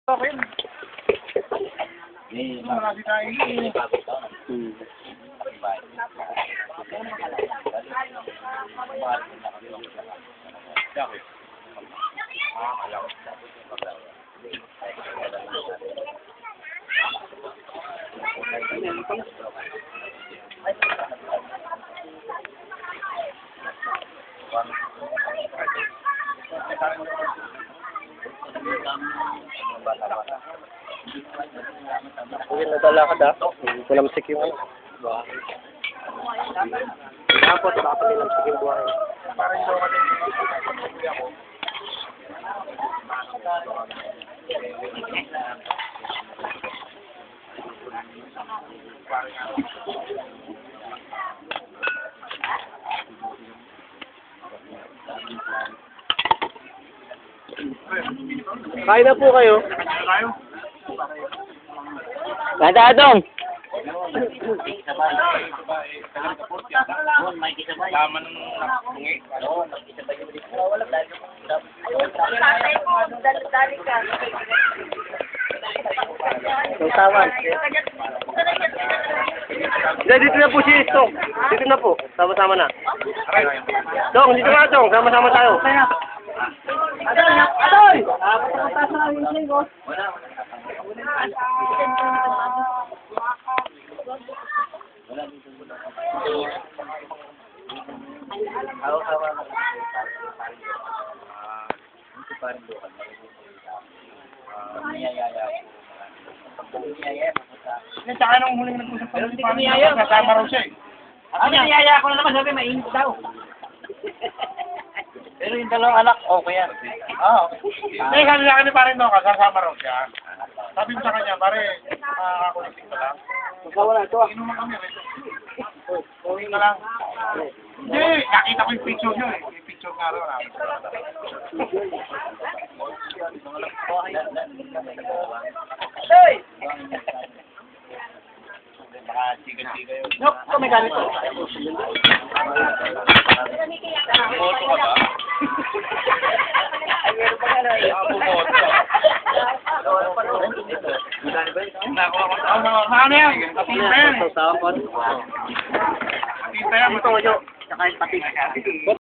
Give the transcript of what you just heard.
Okay. Marami tayo. Hindi naglalakad nilamsik yung ano. Tapos dapat nilamsik yung buhay. Kain na po kayo. Ganda dong. Tama ng bungi. Yung tawan. Dito na po si Dong. Dito na po. Sama-sama na. Dong, dito na Dong. Sama-sama tayo. Adoy! Tsaka nung huling nag-usap tayo, kasama raw siya eh. Ano niyaya ko na naman, sabi mainit daw. Pero yung dalawang anak, okay yan. Ah, okay. Hindi, sabi sa akin ni Paring Doka, kasama raw siya. Sabi ko sa kanya, pare, makakakulitin ka lang. Magkawala ito ah. Inuman kami rin. Uwi ka lang. Hindi, nakita ko yung picture nyo eh. Yung picture nga raw namin. Hey! Baka chicken-chicken yun. Nok, kami ganito. Bumoto ka ba? Ano yan? Patita yan. Sa sawon. Patita yan. Ito, Saka yung pati.